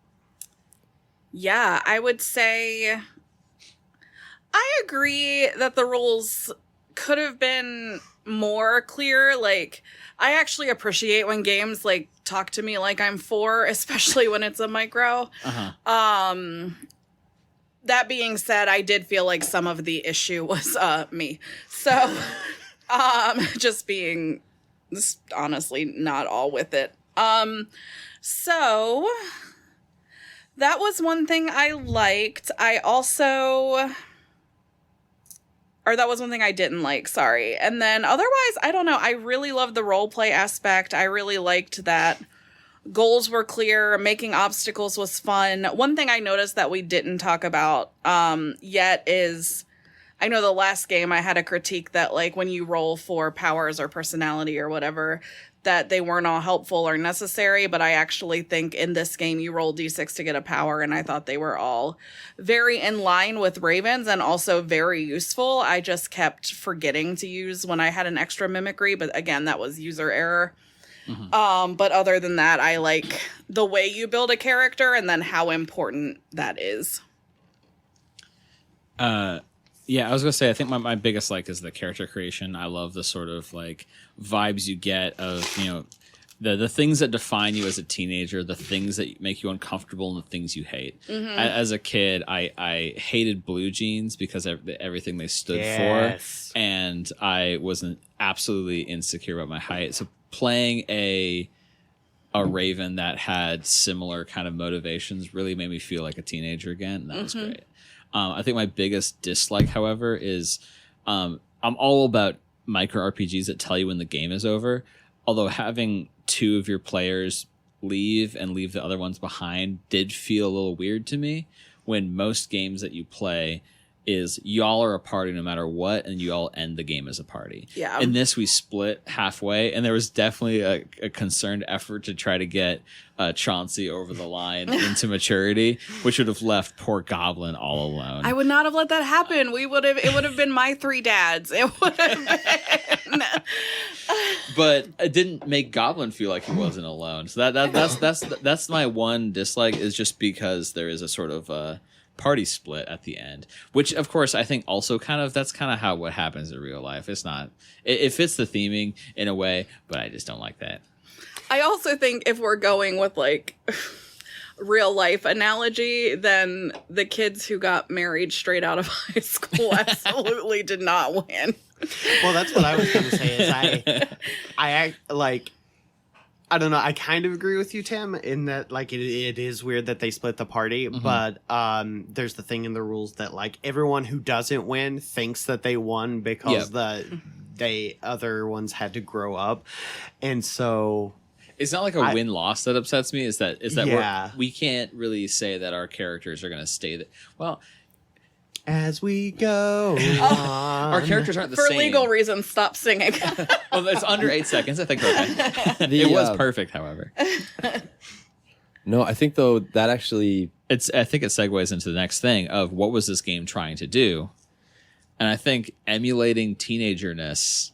Yeah, I would say I agree that the rules could have been more clear. Like, I actually appreciate when games like talk to me like I'm 4, especially when it's a micro. That being said, I did feel like some of the issue was me. So just being honestly not all with it. So that was one thing I liked. That was one thing I didn't like, sorry. And then otherwise, I don't know. I really loved the role play aspect. I really liked that goals were clear. Making obstacles was fun. One thing I noticed that we didn't talk about yet is, I know the last game I had a critique that like when you roll for powers or personality or whatever, that they weren't all helpful or necessary, but I actually think in this game you roll d6 to get a power, and I thought they were all very in line with Ravens and also very useful. I just kept forgetting to use when I had an extra mimicry, but again, that was user error. But other than that, I like the way you build a character and then how important that is. Yeah, I was gonna say I think my biggest like is the character creation. I love the sort of like vibes you get of, you know, the things that define you as a teenager, the things that make you uncomfortable, and the things you hate. As a kid, I hated blue jeans because of everything they stood for, and I wasn't absolutely insecure about my height. So playing a Raven that had similar kind of motivations really made me feel like a teenager again, and that was great. I think my biggest dislike, however, is I'm all about micro RPGs that tell you when the game is over. Although having 2 of your players leave and leave the other ones behind did feel a little weird to me, when most games that you play is y'all are a party no matter what, and you all end the game as a party. Yeah. In this, we split halfway, and there was definitely a concerned effort to try to get Chauncey over the line into maturity, which would have left poor Goblin all alone. I would not have let that happen. It would have been my 3 dads. It would have been. But it didn't make Goblin feel like he wasn't alone. So that's my one dislike, is just because there is a sort of party split at the end, which of course I think also that's kind of how what happens in real life. It fits the theming in a way, but I just don't like that. I also think if we're going with like real life analogy, then the kids who got married straight out of high school absolutely did not win. Well, that's what I was going to say. Is I like, I don't know. I kind of agree with you, Tim, in that like it is weird that they split the party, but there's the thing in the rules that like everyone who doesn't win thinks that they won because the other ones had to grow up, and so it's not like a win-loss that upsets me. Is that we can't really say that our characters are going to stay that well. As we go on. Our characters aren't the same. For legal reasons, stop singing. Well, it's under 8 seconds. I think we're okay. It was perfect, however. No, I think, though, that actually... I think it segues into the next thing of what was this game trying to do? And I think emulating teenagerness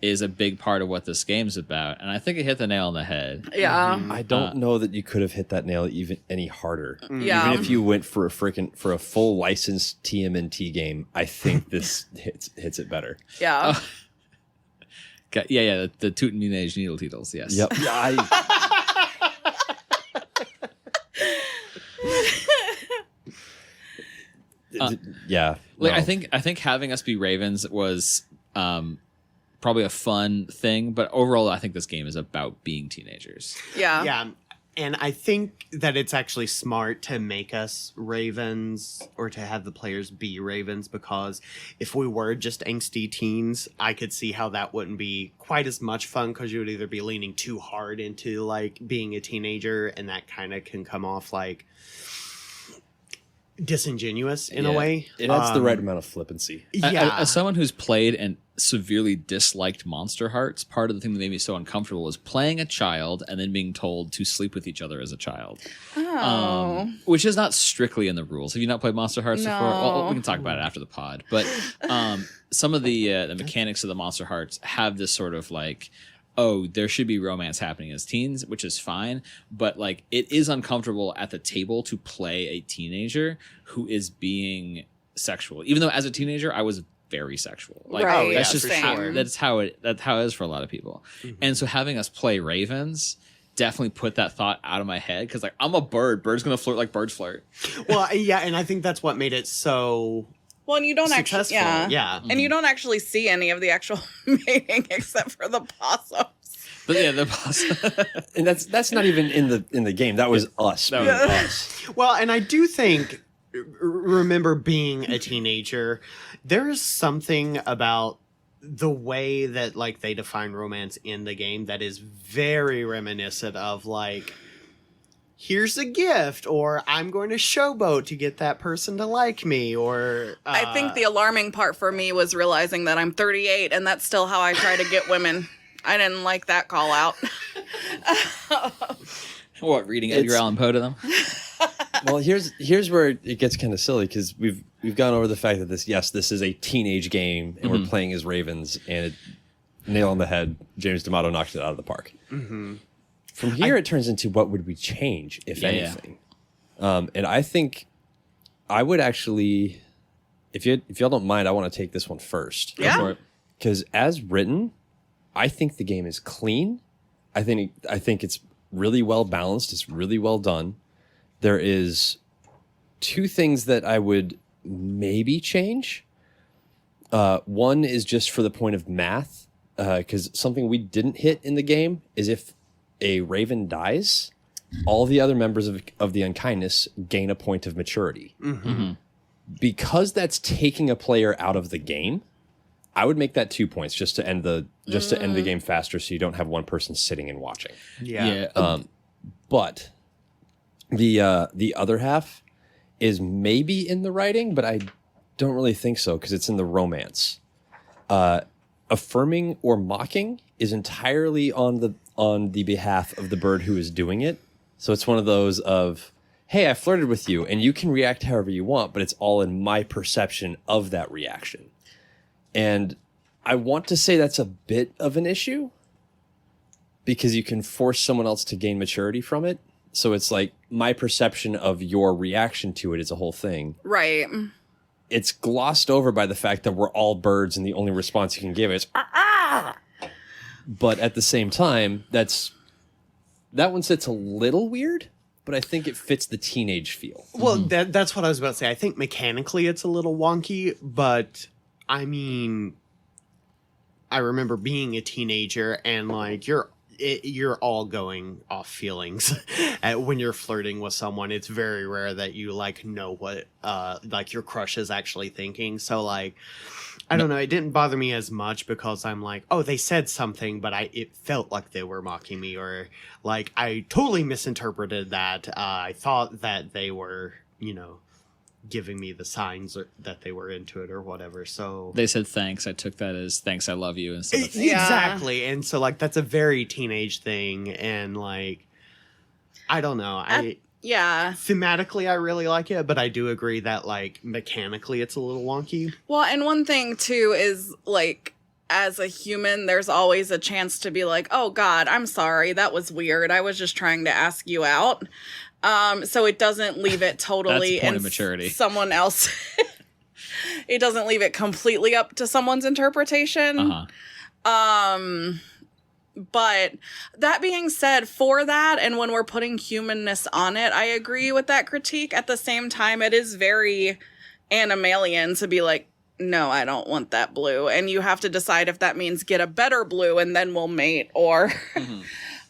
is a big part of what this game's about. And I think it hit the nail on the head. Yeah. I don't know that you could have hit that nail even any harder. Yeah. Even if you went for a full licensed TMNT game, I think this hits it better. Yeah. Yeah. The Tootin' Teenage Needle Teetles, yes. Yep. Yeah. Like, I think having us be Ravens was probably a fun thing, but overall I think this game is about being teenagers. Yeah. And I think that it's actually smart to make us Ravens, or to have the players be Ravens, because if we were just angsty teens, I could see how that wouldn't be quite as much fun, because you would either be leaning too hard into like being a teenager, and that kind of can come off like disingenuous in a way. It adds the right amount of flippancy. Yeah. As someone who's played and severely disliked Monster Hearts, part of the thing that made me so uncomfortable was playing a child and then being told to sleep with each other as a child. Oh. Which is not strictly in the rules. Have you not played Monster Hearts No. before? Well, we can talk about it after the pod. But some of the mechanics of the Monster Hearts have this sort of like, oh, there should be romance happening as teens, which is fine. But like, it is uncomfortable at the table to play a teenager who is being sexual. Even though as a teenager, I was very sexual. Like, Right, that's yeah, just for how, sure. that's how it is for a lot of people. And so having us play ravens definitely put that thought out of my head, because like, I'm a bird. Birds gonna flirt like birds flirt. Well, yeah, and I think that's what made it so Well, and you don't actually, successful. yeah. And you don't actually see any of the actual mating except for the possums. But yeah, the boss. And that's not even in the game. That was us. That being was us. Well, and I do think, remember being a teenager, there is something about the way that like they define romance in the game that is very reminiscent of like, here's a gift, or I'm going to showboat to get that person to like me, or I think the alarming part for me was realizing that I'm 38 and that's still how I try to get women. I didn't like that call out. What, reading Edgar Allan Poe to them? Well, here's where it gets kind of silly, because we've gone over the fact that this is a teenage game and we're playing as ravens, and it, nail on the head, James D'Amato knocked it out of the park. From here, it turns into what would we change, if anything. And I think I would actually, if y'all don't mind, I want to take this one first. Yeah. Go for it. Because as written, I think the game is clean. I think it's really well balanced. It's really well done. There is two things that I would maybe change. One is just for the point of math, because something we didn't hit in the game is if a raven dies, all the other members of the Unkindness gain a point of maturity. Because that's taking a player out of the game, I would make that 2 points just to end the game faster, so you don't have one person sitting and watching. But the other half is maybe in the writing, but I don't really think so, because it's in the romance. Affirming or mocking is entirely on the behalf of the bird who is doing it. So it's one of those of, hey, I flirted with you, and you can react however you want, but it's all in my perception of that reaction. And I want to say that's a bit of an issue, because you can force someone else to gain maturity from it. So it's like my perception of your reaction to it is a whole thing. Right. It's glossed over by the fact that we're all birds and the only response you can give is ah! But at the same time, that one sits a little weird, but I think it fits the teenage feel. Well, that's what I was about to say. I think mechanically it's a little wonky, but I mean, I remember being a teenager and like you're all going off feelings when you're flirting with someone. It's very rare that you like know what like your crush is actually thinking. So like, I don't know, it didn't bother me as much because I'm like, oh, they said something, but it felt like they were mocking me, or like I totally misinterpreted that. I thought that they were, giving me the signs that they were into it or whatever. So they said thanks. I took that as thanks, I love you, instead of exactly. And so like that's a very teenage thing, and like I don't know. Thematically I really like it, but I do agree that like mechanically it's a little wonky. Well, and one thing too is like, as a human, there's always a chance to be like, oh God, I'm sorry, that was weird, I was just trying to ask you out. So it doesn't leave it totally That's the point of maturity. Someone else. It doesn't leave it completely up to someone's interpretation. But that being said, for that, and when we're putting humanness on it, I agree with that critique. At the same time, it is very animalian to be like, no, I don't want that blue. And you have to decide if that means get a better blue and then we'll mate, or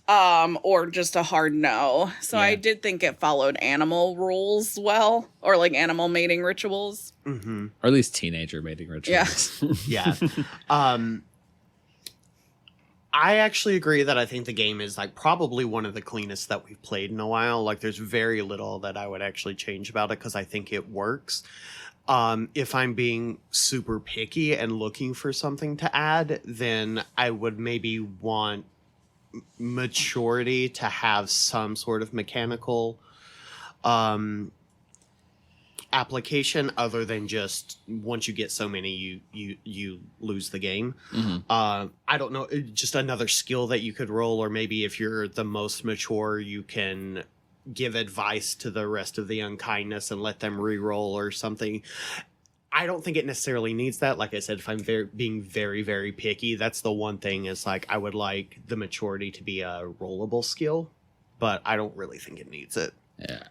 or just a hard no. So I did think it followed animal rules well, or like animal mating rituals. or at least teenager mating rituals. Yeah. I actually agree that I think the game is like probably one of the cleanest that we've played in a while. Like there's very little that I would actually change about it because I think it works. If I'm being super picky and looking for something to add, then I would maybe want maturity to have some sort of mechanical application other than just once you get so many you lose the game. I don't know, just another skill that you could roll, or maybe if you're the most mature you can give advice to the rest of the unkindness and let them re-roll or something. I don't think it necessarily needs that. Like I said, if I'm being very, very picky, that's the one thing is like I would like the maturity to be a rollable skill, but I don't really think it needs it. Yeah.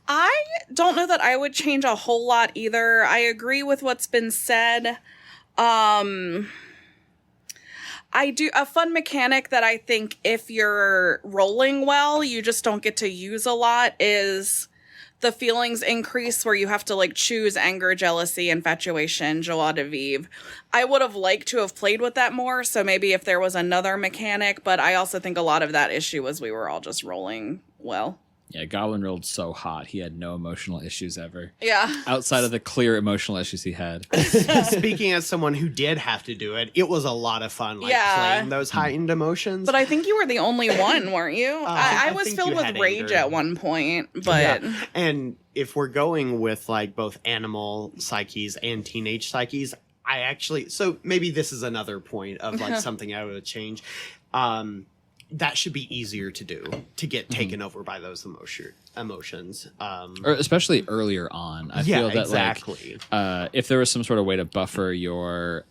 I don't know that I would change a whole lot either. I agree with what's been said. I do a fun mechanic that I think if you're rolling well, you just don't get to use a lot is the feelings increase where you have to like choose anger, jealousy, infatuation, joie de vivre. I would have liked to have played with that more. So maybe if there was another mechanic, but I also think a lot of that issue was we were all just rolling well. Yeah, Goblin rolled so hot. He had no emotional issues ever. Yeah. Outside of the clear emotional issues he had. Speaking as someone who did have to do it, it was a lot of fun, like playing those heightened emotions. But I think you were the only one, weren't you? I was think filled you with had rage anger. at one point, but Yeah. And if we're going with like both animal psyches and teenage psyches, I actually, so maybe this is another point of like something I would change. That should be easier to do, to get taken over by those emotions. Or especially earlier on. I feel that exactly. like if there was some sort of way to buffer your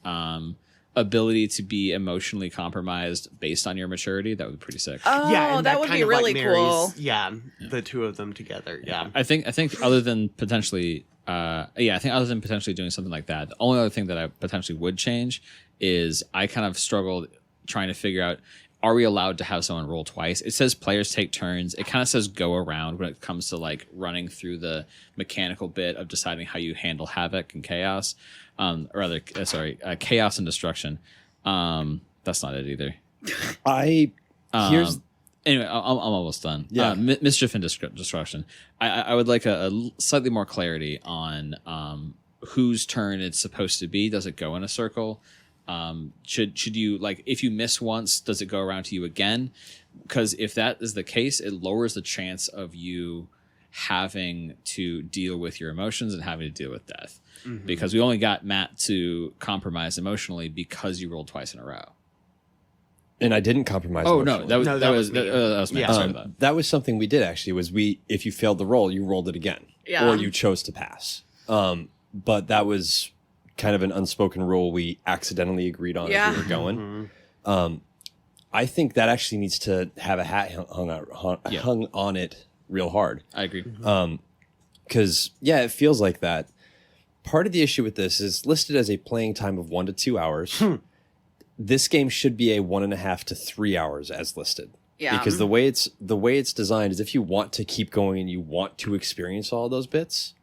ability to be emotionally compromised based on your maturity, that would be pretty sick. Yeah, and that would kind be of, like, really marries- cool. Yeah, the two of them together. Yeah. I think other than potentially other than potentially doing something like that, the only other thing that I potentially would change is I kind of struggled trying to figure out, are we allowed to have someone roll twice? It says players take turns. It kind of says go around when it comes to like running through the mechanical bit of deciding how you handle havoc and chaos. Chaos and destruction. That's not it either. Here's Anyway, I'm almost done. Yeah. Mischief and destruction. I would like a slightly more clarity on whose turn it's supposed to be. Does it go in a circle? Should you, like, if you miss once, does it go around to you again? Because if that is the case, it lowers the chance of you having to deal with your emotions and having to deal with death. Mm-hmm. Because we only got Matt to compromise emotionally because you rolled twice in a row. and I didn't compromise. Oh no, emotionally. that was me. Yeah. Sorry about that. That was something we did actually. Was if you failed the roll, you rolled it again, Yeah. or you chose to pass. But that was kind of an unspoken rule we accidentally agreed on as we were going. Mm-hmm. I think that actually needs to have a hat hung on it real hard. I agree. Because it feels like that. Part of the issue with this is listed as a playing time of 1 to 2 hours. This game should be a 1.5 to 3 hours as listed. Yeah. Because the way it's designed is if you want to keep going and you want to experience all those bits,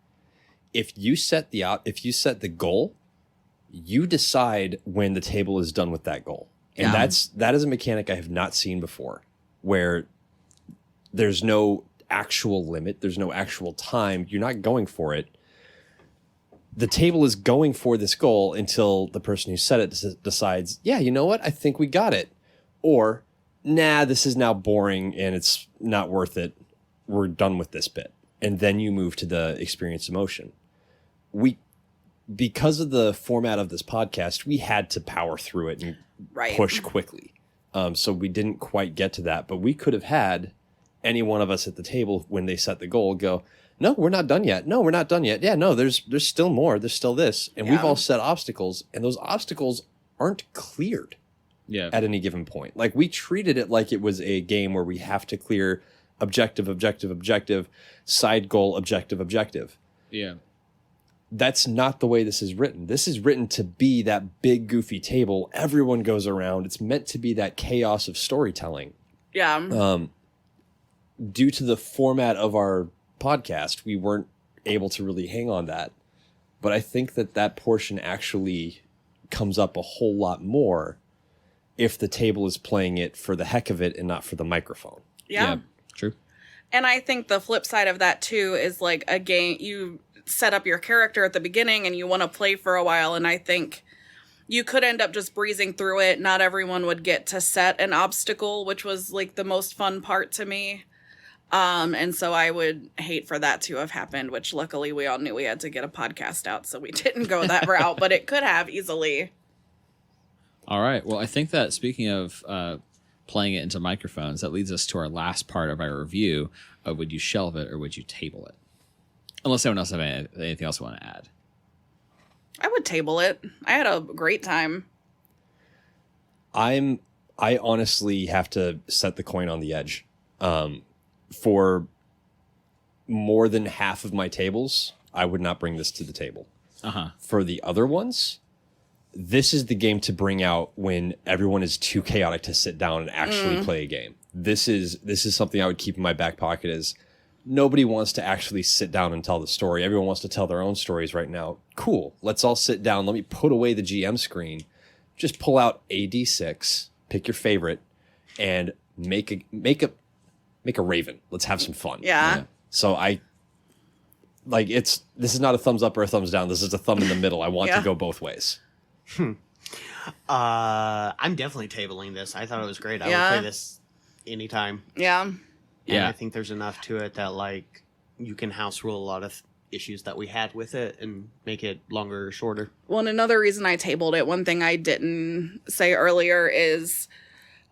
if you set the goal, you decide when the table is done with that goal. And that is a mechanic I have not seen before, where there's no actual limit, there's no actual time, you're not going for it. The table is going for this goal until the person who set it decides, yeah, you know what? I think we got it. Or, nah, this is now boring and it's not worth it. We're done with this bit. And then you move to the experience emotion. Because of the format of this podcast, we had to power through it and push quickly. So we didn't quite get to that. But we could have had any one of us at the table when they set the goal go, no, we're not done yet. No, we're not done yet. Yeah, no, there's still more. There's still this. And we've all set obstacles, and those obstacles aren't cleared at any given point. Like, we treated it like it was a game where we have to clear objective, objective, objective, side goal, objective, objective. Yeah. That's not the way this is written. This is written to be that big, goofy table. Everyone goes around. It's meant to be that chaos of storytelling. Yeah. Due to the format of our podcast, we weren't able to really hang on that. But I think that portion actually comes up a whole lot more if the table is playing it for the heck of it and not for the microphone. Yeah. True. And I think the flip side of that too is like a game set up your character at the beginning and you want to play for a while. And I think you could end up just breezing through it. Not everyone would get to set an obstacle, which was like the most fun part to me. And so I would hate for that to have happened, which luckily we all knew we had to get a podcast out, so we didn't go that route, but it could have easily. All right. Well, I think that speaking of playing it into microphones, that leads us to our last part of our review of would you shelve it or would you table it? Unless anyone else have anything else you want to add. I would table it. I had a great time. I honestly have to set the coin on the edge. For more than half of my tables, I would not bring this to the table. For the other ones, this is the game to bring out when everyone is too chaotic to sit down and actually play a game. This is something I would keep in my back pocket. Is nobody wants to actually sit down and tell the story. Everyone wants to tell their own stories right now. Cool. Let's all sit down. Let me put away the GM screen. Just pull out a D6, pick your favorite, and make a raven. Let's have some fun. Yeah. So this is not a thumbs up or a thumbs down. This is a thumb in the middle. I want to go both ways. I'm definitely tabling this. I thought it was great. I would play this anytime. Yeah. And I think there's enough to it that like you can house rule a lot of issues that we had with it and make it longer or shorter. Well, and another reason I tabled it, one thing I didn't say earlier is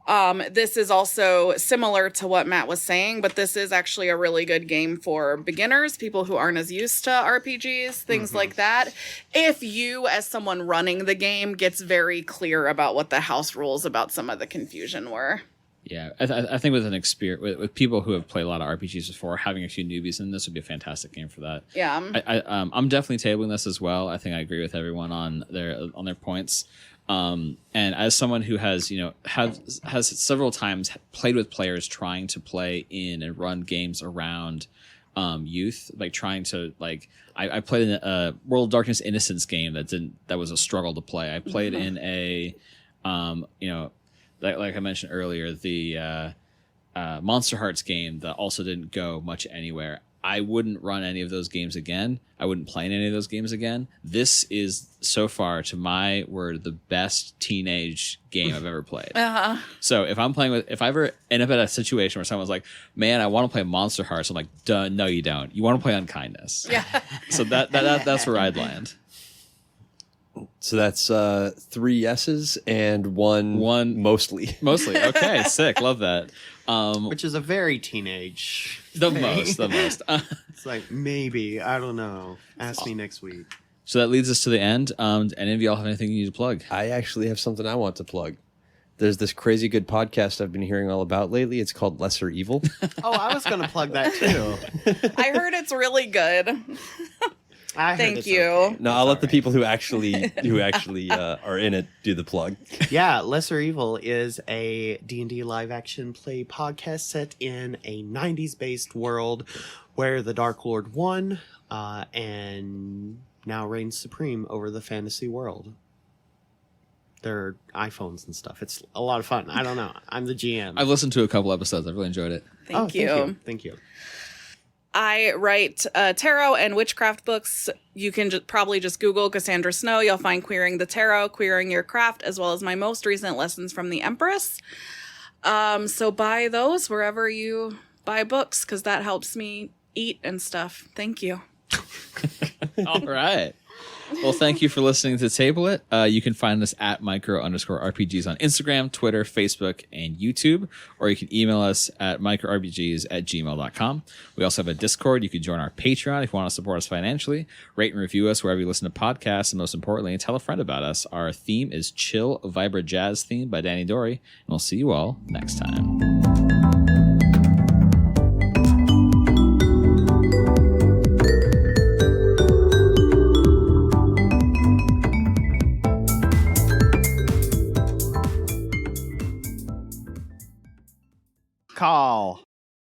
this is also similar to what Matt was saying, but this is actually a really good game for beginners, people who aren't as used to RPGs, things like that. If you, as someone running the game, gets very clear about what the house rules about some of the confusion were. Yeah, I think with an experience with people who have played a lot of RPGs before, having a few newbies in this would be a fantastic game for that. Yeah, I'm definitely tabling this as well. I think I agree with everyone on their points. And as someone who has has several times played with players trying to play in and run games around youth, like trying to I played in a World of Darkness Innocence game that was a struggle to play. I played in a like I mentioned earlier, the Monster Hearts game that also didn't go much anywhere. I wouldn't run any of those games again. I wouldn't play in any of those games again. This is, so far, to my word, the best teenage game I've ever played. So if I ever end up at a situation where someone's like, man, I want to play Monster Hearts, I'm like, duh, no, you don't. You want to play Unkindness. Yeah. So that's where I'd land. So that's 3 yeses and one mostly. Mostly. Okay, sick. Love that. Which is a very teenage The thing. most. It's like, maybe, I don't know. Ask me next week. So that leads us to the end. Any of y'all have anything you need to plug? I actually have something I want to plug. There's this crazy good podcast I've been hearing all about lately. It's called Lesser Evil. Oh, I was going to plug that too. I heard it's really good. Thank you. Okay. No, I'll let the people who actually are in it do the plug. Yeah, Lesser Evil is a D&D live action play podcast set in a 90s based world where the Dark Lord won and now reigns supreme over the fantasy world. There are iPhones and stuff. It's a lot of fun. I don't know. I'm the GM. I've listened to a couple episodes. I've really enjoyed it. Thank you. Thank you. I write tarot and witchcraft books. You can probably just Google Cassandra Snow. You'll find Queering the Tarot, Queering Your Craft, as well as my most recent Lessons from the Empress. So buy those wherever you buy books, because that helps me eat and stuff. Thank you. All right. Well, thank you for listening to Table It. You can find us at micro_RPGs on Instagram, Twitter, Facebook, and YouTube, or you can email us at microrpgs@gmail.com. We also have a Discord. You can join our Patreon if you want to support us financially. Rate and review us wherever you listen to podcasts, and most importantly, tell a friend about us. Our theme is Chill Vibra Jazz Theme by Danny Dory, and we'll see you all next time. Call.